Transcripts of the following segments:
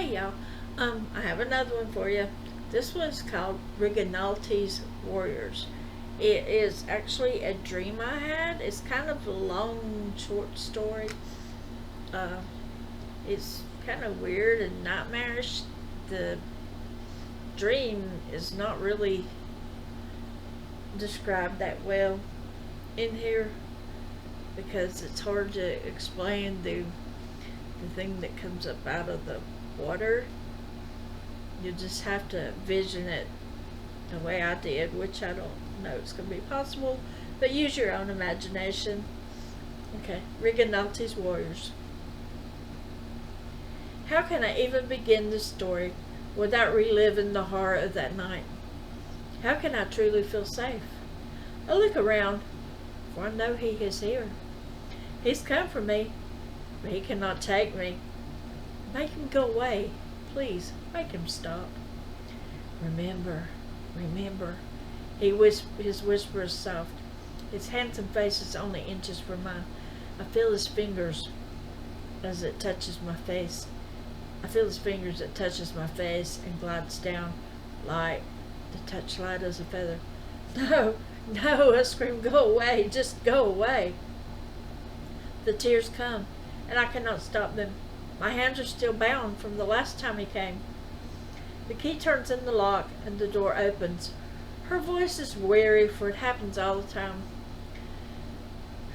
Hey y'all, I have another one for you. This one's called Reganalti's Warriors. It is actually a dream I had. It's kind of a long short story. Uh, it's kind of weird and nightmarish. The dream is not really described that well in here because it's hard to explain the thing that comes up out of the water. You just have to vision it the way I did, which I don't know it's going to be possible, but use your own imagination. Okay, Reganalti's Warriors. How can I even begin this story without reliving the horror of that night? How can I truly feel safe? I look around, for I know he is here. He's come for me, but he cannot take me. Make him go away. Please, make him stop. Remember, remember. His whisper is soft. His handsome face is only inches from mine. I feel his fingers as it touches my face. I feel his fingers that touches my face and glides down, light. The touch light as a feather. No, no, I scream, go away, just go away. The tears come, and I cannot stop them. My hands are still bound from the last time he came. The key turns in the lock, and the door opens. Her voice is weary, for it happens all the time.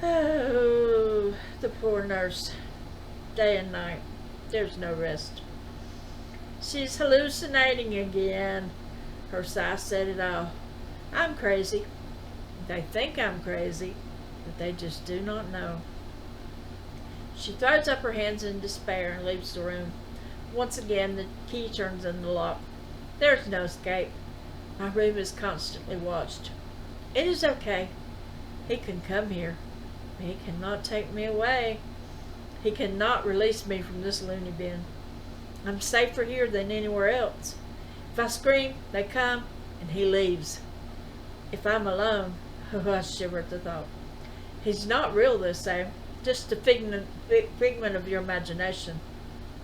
Oh, the poor nurse. Day and night. There's no rest. She's hallucinating again. Her sigh said it all. I'm crazy. They think I'm crazy, but they just do not know. She throws up her hands in despair and leaves the room. Once again, the key turns in the lock. There's no escape. My room is constantly watched. It is okay. He can come here, but he cannot take me away. He cannot release me from this loony bin. I'm safer here than anywhere else. If I scream, they come, and he leaves. If I'm alone, oh, I shiver at the thought. He's not real, they say. Just a figment of your imagination.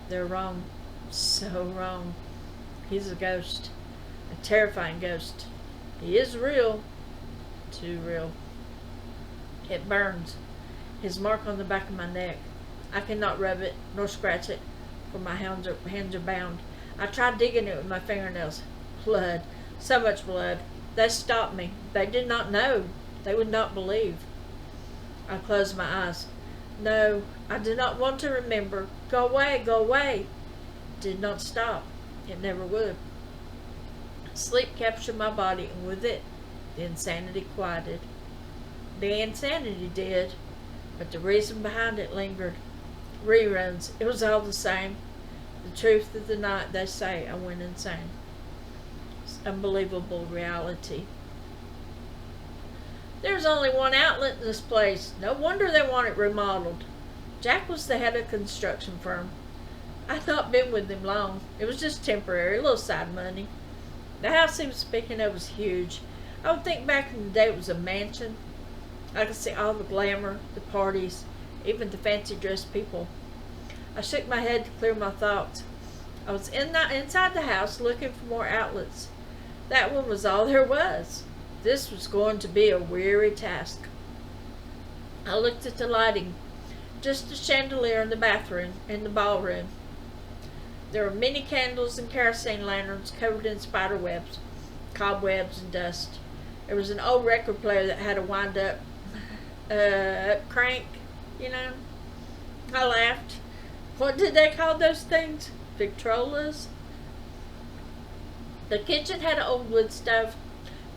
They're wrong. So wrong. He's a ghost. A terrifying ghost. He is real. Too real. It burns. His mark on the back of my neck. I cannot rub it, nor scratch it, for my hands are bound. I tried digging it with my fingernails. Blood. So much blood. They stopped me. They did not know. They would not believe. I closed my eyes. No, I do not want to remember. Go away, go away. It did not stop. It never would. Sleep captured my body, and with it, the insanity quieted. The insanity did, but the reason behind it lingered. Reruns. It was all the same. The truth of the night, they say, I went insane. It's unbelievable reality. There's only one outlet in this place. No wonder they want it remodeled. Jack was the head of a construction firm. I'd not been with him long. It was just temporary, a little side money. The house he was speaking of was huge. I would think back in the day it was a mansion. I could see all the glamour, the parties, even the fancy dressed people. I shook my head to clear my thoughts. I was inside the house looking for more outlets. That one was all there was. This was going to be a weary task. I looked at the lighting. Just a chandelier in the bathroom, in the ballroom. There were many candles and kerosene lanterns covered in spider webs, cobwebs, and dust. There was an old record player that had a wind-up crank, you know. I laughed. What did they call those things? Victrolas? The kitchen had an old wood stove.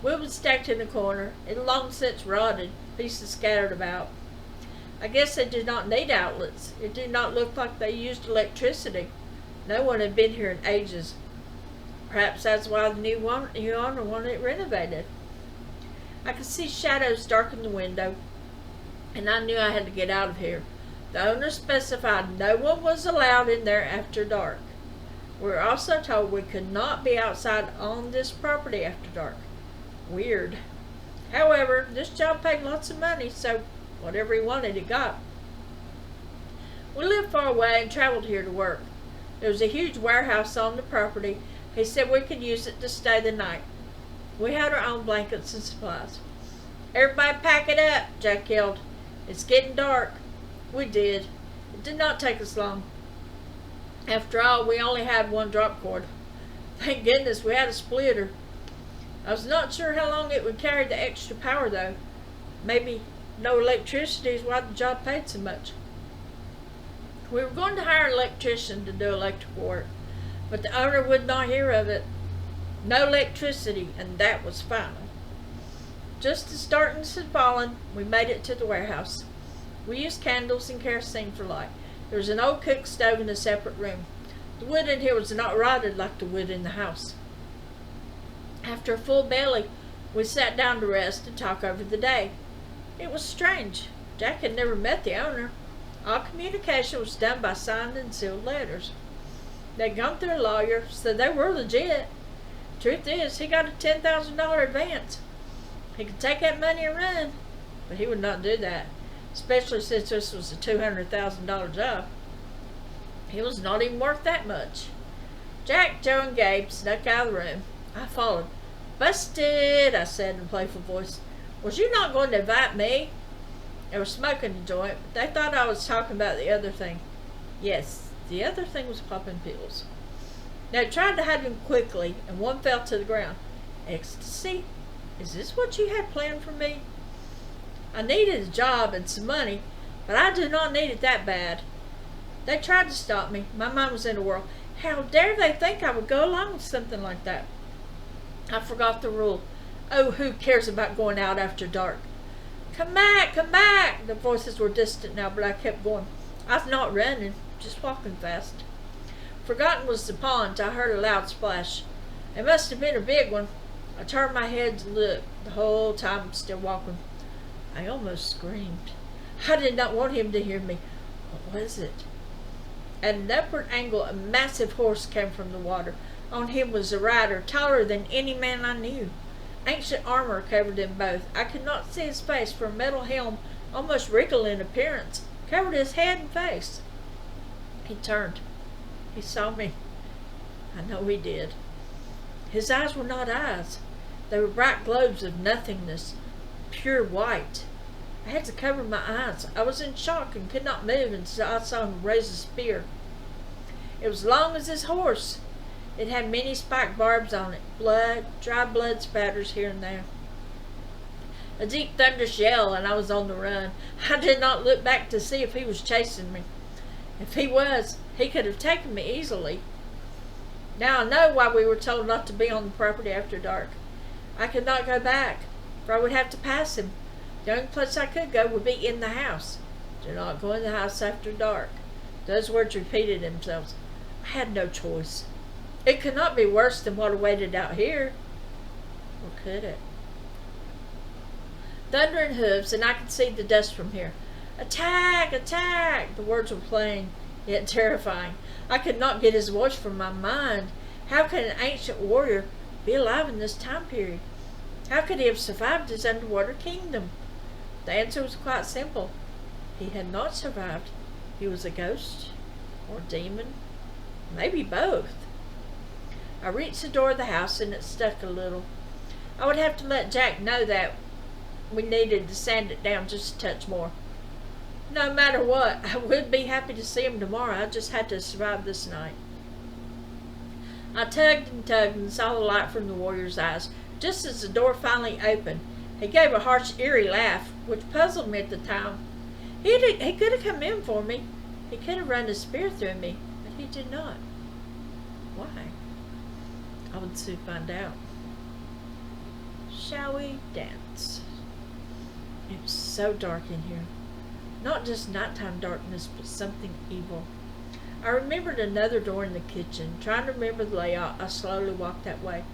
Wood was stacked in the corner. It had long since rotted, pieces scattered about. I guess they did not need outlets. It did not look like they used electricity. No one had been here in ages. Perhaps that's why the new owner wanted it renovated. I could see shadows darken the window, and I knew I had to get out of here. The owner specified no one was allowed in there after dark. We were also told we could not be outside on this property after dark. Weird. However, this job paid lots of money, so whatever he wanted, he got. We lived far away and traveled here to work. There was a huge warehouse on the property. He said we could use it to stay the night. We had our own blankets and supplies. "Everybody pack it up," Jack yelled. "It's getting dark." We did. It did not take us long. After all, we only had one drop cord. Thank goodness we had a splitter. I was not sure how long it would carry the extra power, though. Maybe no electricity is why the job paid so much. We were going to hire an electrician to do electrical work, but the owner would not hear of it. No electricity, and that was final. Just as darkness had fallen, we made it to the warehouse. We used candles and kerosene for light. There was an old cook stove in a separate room. The wood in here was not rotted like the wood in the house. After a full belly, we sat down to rest and talk over the day. It was strange. Jack had never met the owner. All communication was done by signed and sealed letters. They'd gone through a lawyer, so they were legit. Truth is, he got a $10,000 advance. He could take that money and run, but he would not do that, especially since this was a $200,000 job. He was not even worth that much. Jack, Joe, and Gabe snuck out of the room. I followed. "Busted," I said in a playful voice. "Was you not going to invite me?" They were smoking the joint, but they thought I was talking about the other thing. Yes, the other thing was popping pills. They tried to hide him quickly, and one fell to the ground. "Ecstasy? Is this what you had planned for me?" I needed a job and some money, but I do not need it that bad. They tried to stop me. My mind was in a whirl. How dare they think I would go along with something like that? I forgot the rule. Oh, who cares about going out after dark? "Come back, come back!" The voices were distant now, but I kept going. I was not running, just walking fast. Forgotten was the pond. I heard a loud splash. It must have been a big one. I turned my head to look. The whole time I'm still walking. I almost screamed. I did not want him to hear me. What was it? At an upward angle, a massive horse came from the water. On him was a rider, taller than any man I knew. Ancient armor covered them both. I could not see his face, for a metal helm, almost regal in appearance, covered his head and face. He turned. He saw me. I know he did. His eyes were not eyes. They were bright globes of nothingness, pure white. I had to cover my eyes. I was in shock and could not move until I saw him raise a spear. It was long as his horse. It had many spiked barbs on it, dry blood spatters here and there. A deep thunderous yell, and I was on the run. I did not look back to see if he was chasing me. If he was, he could have taken me easily. Now I know why we were told not to be on the property after dark. I could not go back, for I would have to pass him. The only place I could go would be in the house. Do not go in the house after dark. Those words repeated themselves. I had no choice. It could not be worse than what awaited out here. Or could it? Thundering hooves, and I could see the dust from here. "Attack! Attack!" The words were plain, yet terrifying. I could not get his voice from my mind. How could an ancient warrior be alive in this time period? How could he have survived his underwater kingdom? The answer was quite simple. He had not survived. He was a ghost or demon, maybe both. I reached the door of the house and it stuck a little. I would have to let Jack know that we needed to sand it down just a touch more. No matter what, I would be happy to see him tomorrow. I just had to survive this night. I tugged and saw the light from the warrior's eyes. Just as the door finally opened, he gave a harsh, eerie laugh, which puzzled me at the time. He could have come in for me. He could have run a spear through me, but he did not. Why? I would soon find out. Shall we dance? It was so dark in here. Not just nighttime darkness, but something evil. I remembered another door in the kitchen. Trying to remember the layout, I slowly walked that way.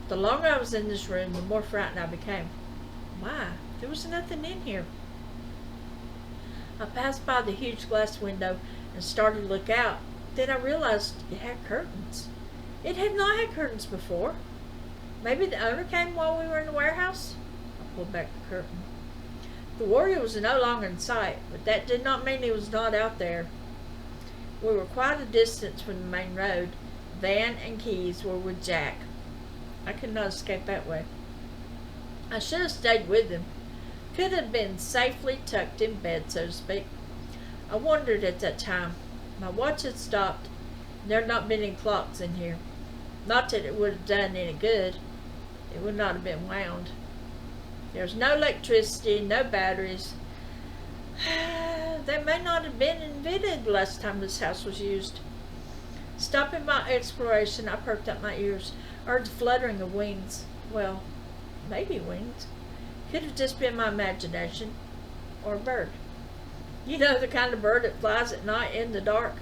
The longer I was in this room, the more frightened I became. Why? There was nothing in here. I passed by the huge glass window and started to look out. Then I realized it had curtains. It had not had curtains before. Maybe the owner came while we were in the warehouse? I pulled back the curtain. The warrior was no longer in sight, but that did not mean he was not out there. We were quite a distance from the main road. Van and Keys were with Jack. I could not escape that way. I should have stayed with him. Could have been safely tucked in bed, so to speak. I wondered at that time. My watch had stopped. There had not been any clocks in here. Not that it would have done any good. It would not have been wound. There was no electricity, no batteries. They may not have been invented the last time this house was used. Stopping my exploration, I perked up my ears, heard the fluttering of wings. Well, maybe wings. Could have just been my imagination. Or a bird. You know, the kind of bird that flies at night in the dark?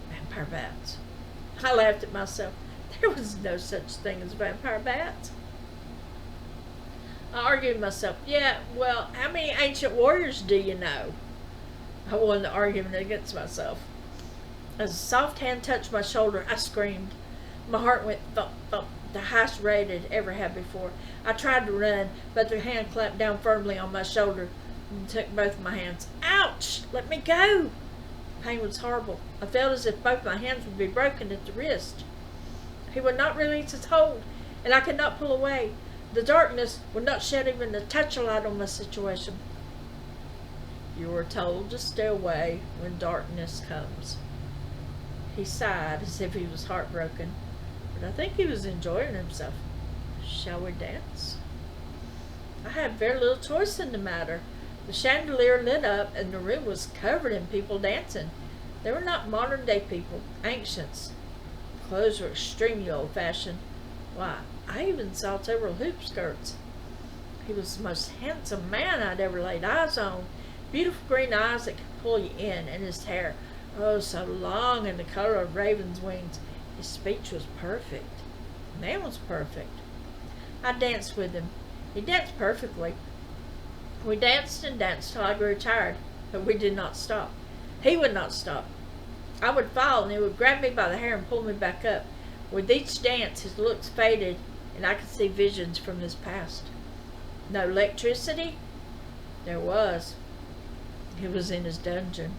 Vampire bats. I laughed at myself. There was no such thing as vampire bats. I argued with myself. Yeah, well, how many ancient warriors do you know? I won the argument against myself. As a soft hand touched my shoulder, I screamed. My heart went thump, thump, the highest rate it ever had before. I tried to run, but the hand clamped down firmly on my shoulder and took both of my hands. Ouch! Let me go! The pain was horrible. I felt as if both my hands would be broken at the wrist. He would not release his hold, and I could not pull away. The darkness would not shed even a touch of light on my situation. You were told to stay away when darkness comes. He sighed as if he was heartbroken, but I think he was enjoying himself. Shall we dance? I had very little choice in the matter. The chandelier lit up, and the room was covered in people dancing. They were not modern-day people, ancients. The clothes were extremely old-fashioned. Why, I even saw several hoop skirts. He was the most handsome man I'd ever laid eyes on. Beautiful green eyes that could pull you in, and his hair, oh, so long and the color of raven's wings. His speech was perfect. The man was perfect. I danced with him. He danced perfectly. We danced and danced till I grew tired, but we did not stop. He would not stop. I would fall, and he would grab me by the hair and pull me back up. With each dance, his looks faded, and I could see visions from his past. No electricity? There was. He was in his dungeon.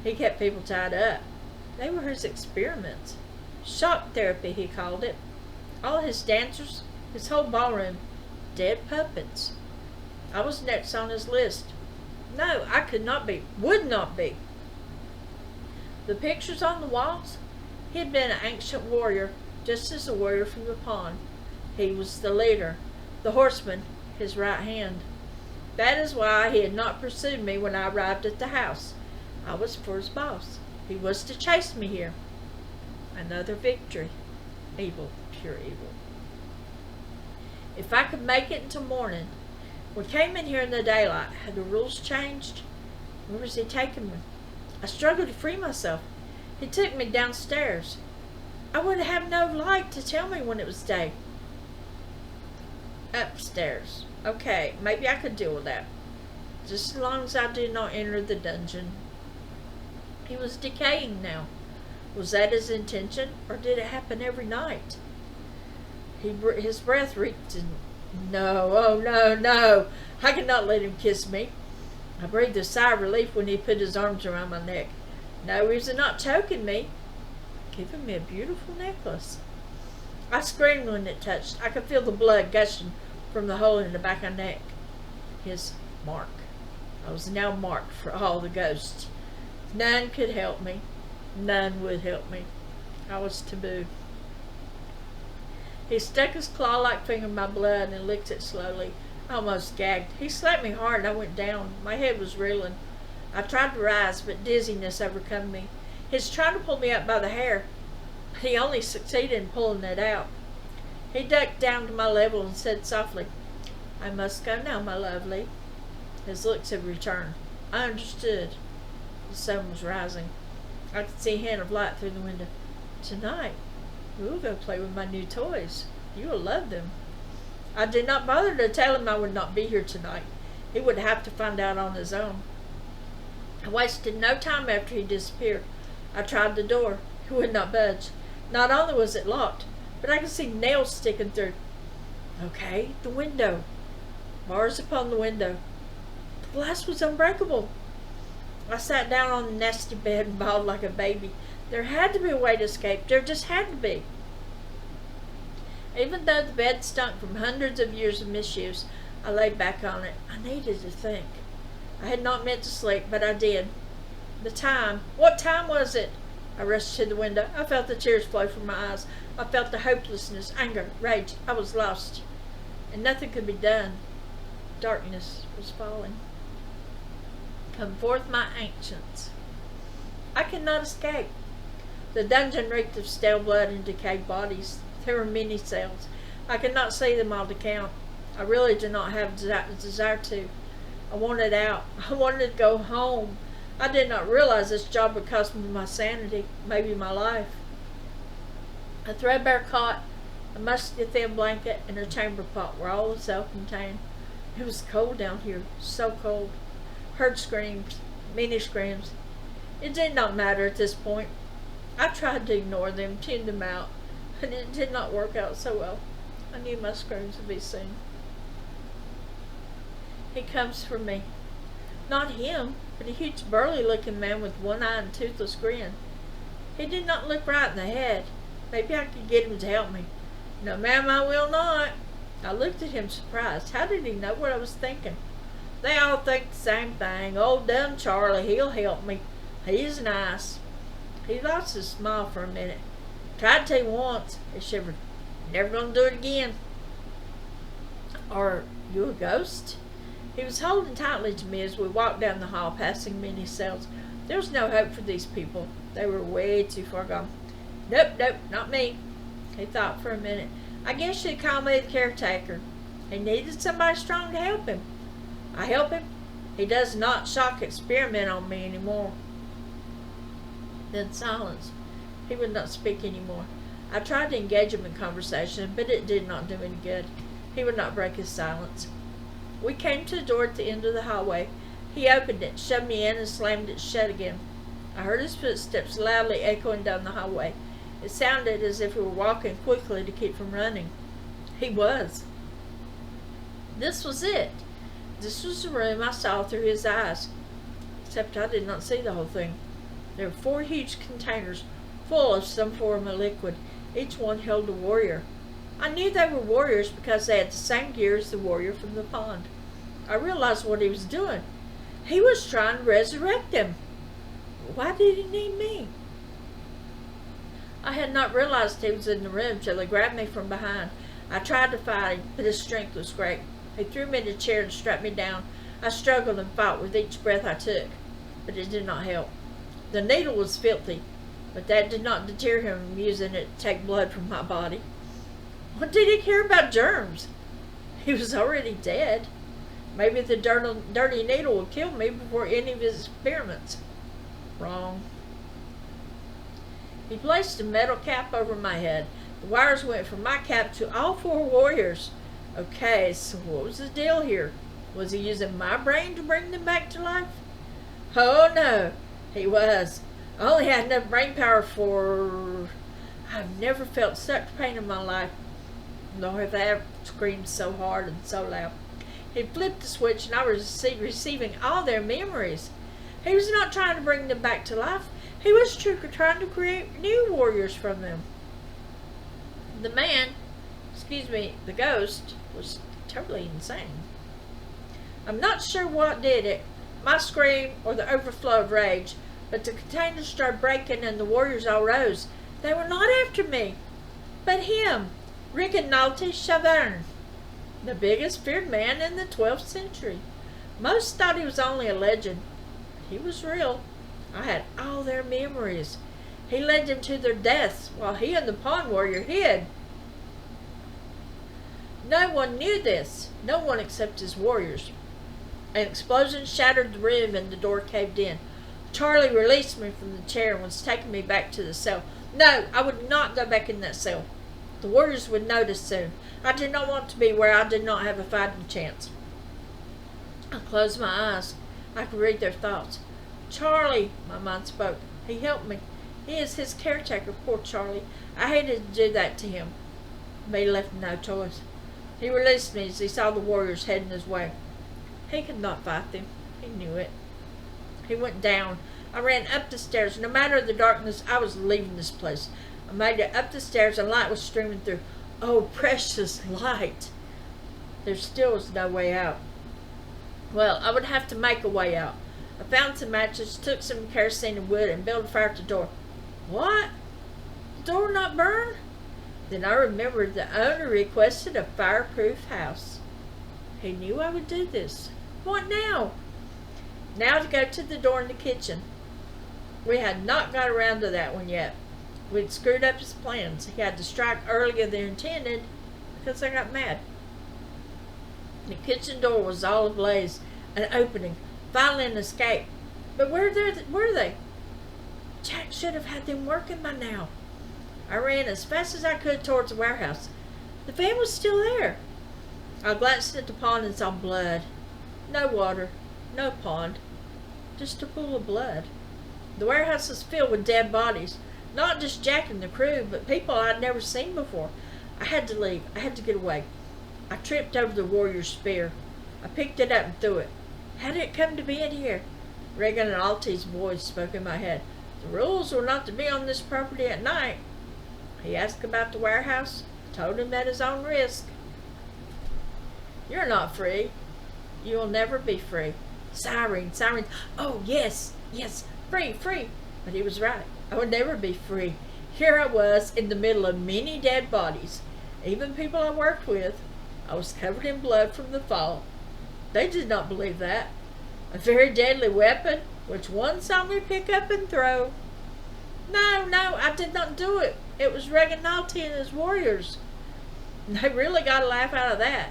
He kept people tied up. They were his experiments. Shock therapy, he called it. All his dancers, his whole ballroom, dead puppets. I was next on his list. No, I could not be, would not be. The pictures on the walls? He had been an ancient warrior, just as the warrior from the pond. He was the leader, the horseman, his right hand. That is why he had not pursued me when I arrived at the house. I was for his boss. He was to chase me here. Another victory. Evil, pure evil. If I could make it until morning. We came in here in the daylight. Had the rules changed? Where was he taking me? I struggled to free myself. He took me downstairs. I would have no light to tell me when it was day. Upstairs. Okay, maybe I could deal with that. Just as long as I did not enter the dungeon. He was decaying now. Was that his intention, or did it happen every night? His breath reeked and... No, oh no, no. I could not let him kiss me. I breathed a sigh of relief when he put his arms around my neck. No, he was not choking me. Giving me a beautiful necklace. I screamed when it touched. I could feel the blood gushing from the hole in the back of my neck. His mark. I was now marked for all the ghosts. None could help me. None would help me. I was taboo. He stuck his claw-like finger in my blood and licked it slowly. I almost gagged. He slapped me hard and I went down. My head was reeling. I tried to rise, but dizziness overcome me. He was trying to pull me up by the hair, but he only succeeded in pulling it out. He ducked down to my level and said softly, I must go now, my lovely. His looks had returned. I understood. The sun was rising. I could see a hint of light through the window. Tonight, we will go play with my new toys. You will love them. I did not bother to tell him I would not be here tonight. He would have to find out on his own. I wasted no time after he disappeared. I tried the door. He would not budge. Not only was it locked, but I could see nails sticking through. Okay, the window. Bars upon the window. The glass was unbreakable. I sat down on the nasty bed and bawled like a baby. There had to be a way to escape. There just had to be. Even though the bed stunk from hundreds of years of misuse, I lay back on it. I needed to think. I had not meant to sleep, but I did. The time. What time was it? I rushed to the window. I felt the tears flow from my eyes. I felt the hopelessness, anger, rage. I was lost, and nothing could be done. Darkness was falling. Come forth, my ancients. I could not escape. The dungeon reeked of stale blood and decayed bodies. There were many cells. I could not see them all to count. I really did not have a desire to. I wanted out. I wanted to go home. I did not realize this job would cost me my sanity, maybe my life. A threadbare cot, a musty thin blanket, and a chamber pot were all self-contained. It was cold down here, so cold. Heard screams, many screams. It did not matter at this point. I tried to ignore them, tune them out, and it did not work out so well. I knew my screams would be soon. He comes for me. Not him, but a huge burly-looking man with one eye and toothless grin. He did not look right in the head. Maybe I could get him to help me. No, ma'am, I will not. I looked at him surprised. How did he know what I was thinking? They all think the same thing. Old dumb Charlie, he'll help me. He's nice. He lost his smile for a minute. Tried to once. He shivered. Never gonna do it again. Are you a ghost? He was holding tightly to me as we walked down the hall, passing many cells. There was no hope for these people. They were way too far gone. Nope, not me. He thought for a minute. I guess you'd call me the caretaker. He needed somebody strong to help him. I help him. He does not shock experiment on me anymore. Then silence. He would not speak anymore. I tried to engage him in conversation, but it did not do any good. He would not break his silence. We came to the door at the end of the hallway. He opened it, shoved me in, and slammed it shut again. I heard his footsteps loudly echoing down the hallway. It sounded as if we were walking quickly to keep from running. He was. This was it. This was the room I saw through his eyes. Except I did not see the whole thing. There were 4 huge containers full of some form of liquid. Each one held a warrior. I knew they were warriors because they had the same gear as the warrior from the pond. I realized what he was doing. He was trying to resurrect them. Why did he need me? I had not realized he was in the room till he grabbed me from behind. I tried to fight him, but his strength was great. He threw me in a chair and strapped me down. I struggled and fought with each breath I took, but it did not help. The needle was filthy, but that did not deter him from using it to take blood from my body. What did he care about germs? He was already dead. Maybe the dirty needle would kill me before any of his experiments. Wrong. He placed a metal cap over my head. The wires went from my cap to all 4 warriors. Okay, so what was the deal here? Was he using my brain to bring them back to life? Oh no, he was. I only had enough brain power for... I've never felt such pain in my life, nor have I ever screamed so hard and so loud. He flipped the switch and I was receiving all their memories. He was not trying to bring them back to life. He was trying to create new warriors from them. The ghost, was totally insane. I'm not sure what did it, my scream or the overflow of rage, but the containers started breaking and the warriors all rose. They were not after me, but him, Reganalti, the biggest feared man in the 12th century. Most thought he was only a legend. He was real. I had all their memories. He led them to their deaths while he and the pond warrior hid. No one knew this. No one except his warriors. An explosion shattered the room and the door caved in. Charlie released me from the chair and was taking me back to the cell. No, I would not go back in that cell. The warriors would notice soon. I did not want to be where I did not have a fighting chance. I closed my eyes. I could read their thoughts. Charlie, my mind spoke. He helped me. He is his caretaker, poor Charlie. I hated to do that to him, but he left me no choice. He released me as he saw the warriors heading his way. He could not fight them. He knew it. He went down. I ran up the stairs. No matter the darkness, I was leaving this place. I made it up the stairs and light was streaming through. Oh, precious light. There still was no way out. Well, I would have to make a way out. I found some matches, took some kerosene and wood, and built a fire at the door. What? The door not burn? Then I remembered the owner requested a fireproof house. He knew I would do this. What now? Now to go to the door in the kitchen. We had not got around to that one yet. We'd screwed up his plans. He had to strike earlier than intended because I got mad. The kitchen door was all ablaze, an opening, finally an escape. But were they? Jack should have had them working by now. I ran as fast as I could towards the warehouse. The van was still there. I glanced at the pond and saw blood. No water, no pond, just a pool of blood. The warehouse was filled with dead bodies. Not just Jack and the crew, but people I'd never seen before. I had to leave. I had to get away. I tripped over the warrior's spear. I picked it up and threw it. How did it come to be in here? Reganalti's voice spoke in my head. The rules were not to be on this property at night. He asked about the warehouse. I told him at his own risk. You're not free. You will never be free. Sirens. Oh, yes, free. But he was right. I would never be free. Here I was in the middle of many dead bodies, even people I worked with. I was covered in blood from the fall. They did not believe that. A very deadly weapon, which one saw me pick up and throw. No, I did not do it. It was Reganalti and his warriors. They really got a laugh out of that.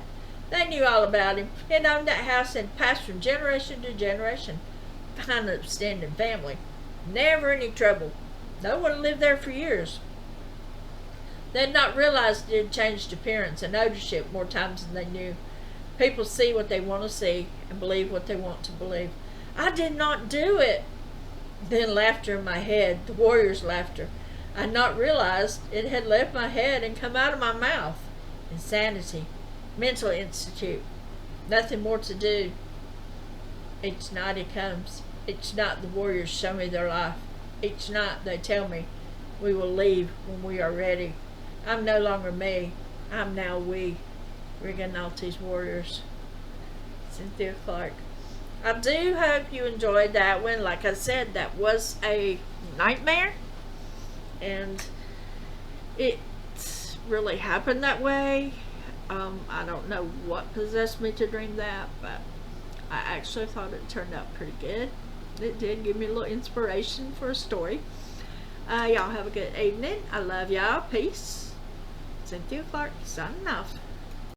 They knew all about him. He'd owned that house and passed from generation to generation. Fine upstanding family. Never any trouble. No one lived there for years. They had not realized it had changed appearance and ownership more times than they knew. People see what they want to see and believe what they want to believe. I did not do it. Then laughter in my head, the warrior's laughter. I had not realized it had left my head and come out of my mouth. Insanity. Mental institute. Nothing more to do. Each night he comes. Each night the warriors show me their life. Each night they tell me, we will leave when we are ready. I'm no longer me. I'm now we. Reganalti's warriors. Cynthia Clark. I do hope you enjoyed that one. Like I said, that was a nightmare. And it really happened that way. I don't know what possessed me to dream that, but I actually thought it turned out pretty good. It did give me a little inspiration for a story. Y'all have a good evening. I love y'all. Peace. Cynthia Clark signing off.